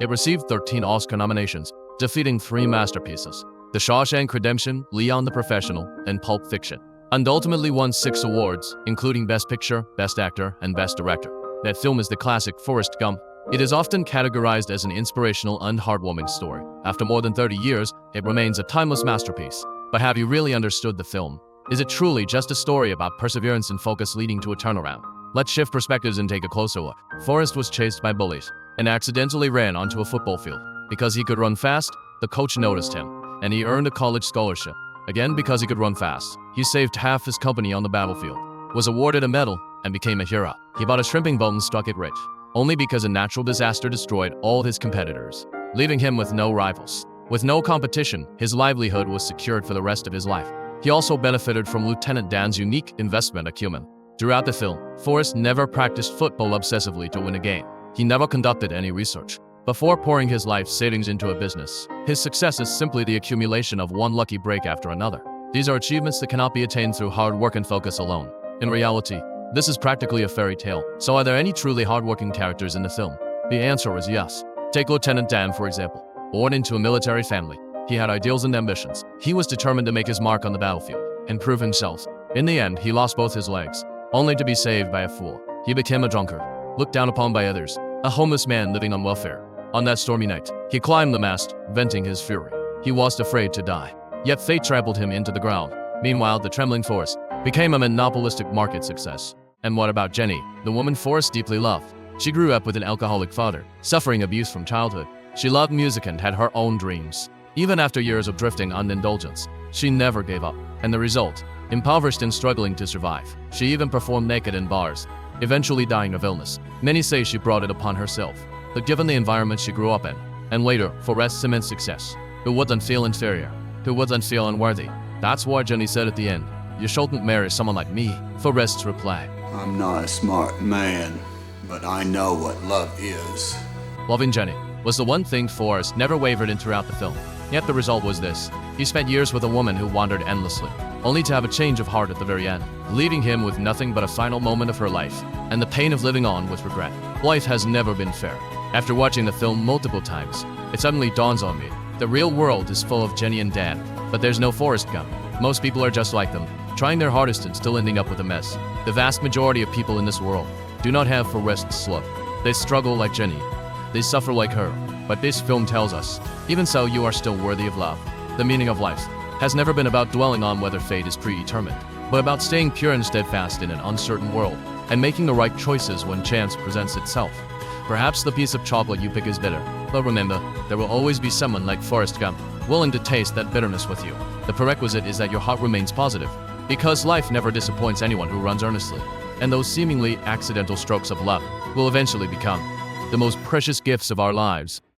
It received 13 Oscar nominations, defeating 3 masterpieces: The Shawshank Redemption, Leon the Professional, and Pulp Fiction, and ultimately won 6 awards, including Best Picture, Best Actor, and Best Director. That film is the classic Forrest Gump. It is often categorized as an inspirational and heartwarming story. After more than 30 years, it remains a timeless masterpiece. But have you really understood the film? Is it truly just a story about perseverance and focus leading to a turnaround? Let's shift perspectives and take a closer look. Forrest was chased by bullies and accidentally ran onto a football field. Because he could run fast, the coach noticed him, and he earned a college scholarship. Again, because he could run fast, he saved half his company on the battlefield, was awarded a medal, and became a hero. He bought a shrimping boat and struck it rich, only because a natural disaster destroyed all his competitors, leaving him with no rivals. With no competition, his livelihood was secured for the rest of his life. He also benefited from Lieutenant Dan's unique investment acumen. Throughout the film, Forrest never practiced football obsessively to win a game. He never conducted any research before pouring his life savings into a business. His success is simply the accumulation of one lucky break after another. These are achievements that cannot be attained through hard work and focus alone. In reality, this is practically a fairy tale. So are there any truly hardworking characters in the film? The answer is yes. Take Lieutenant Dan, for example. Born into a military family, he had ideals and ambitions. He was determined to make his mark on the battlefield and prove himself. In the end, he lost both his legs, only to be saved by a fool. He became a drunkard, looked down upon by others, a homeless man living on welfare. On that stormy night, he climbed the mast, venting his fury. He was afraid to die, yet fate trampled him into the ground. Meanwhile, the trembling Forrest became a monopolistic market success. And what about Jenny, the woman Forrest deeply loved? She grew up with an alcoholic father, suffering abuse from childhood. She loved music and had her own dreams. Even after years of drifting on indulgence, she never gave up. And the result? Impoverished and struggling to survive. She even performed naked in bars, eventually dying of illness. Many say she brought it upon herself. But given the environment she grew up in, and later Forrest's immense success, who wouldn't feel inferior? Who wouldn't feel unworthy? That's why Jenny said at the end, "You shouldn't marry someone like me." Forrest's reply, "I'm not a smart man, but I know what love is." Loving Jenny was the one thing Forrest never wavered in throughout the film. Yet the result was this. He spent years with a woman who wandered endlessly, only to have a change of heart at the very end, leaving him with nothing but a final moment of her life, and the pain of living on with regret. Life has never been fair. After watching the film multiple times, it suddenly dawns on me. The real world is full of Jenny and Dan, but there's no Forrest Gump. Most people are just like them, trying their hardest and still ending up with a mess. The vast majority of people in this world do not have Forrest's luck. They struggle like Jenny. They suffer like her. But this film tells us, even so, you are still worthy of love. The meaning of life has never been about dwelling on whether fate is predetermined, but about staying pure and steadfast in an uncertain world, and making the right choices when chance presents itself. Perhaps the piece of chocolate you pick is bitter, but remember, there will always be someone like Forrest Gump, willing to taste that bitterness with you. The prerequisite is that your heart remains positive, because life never disappoints anyone who runs earnestly, and those seemingly accidental strokes of luck will eventually become the most precious gifts of our lives.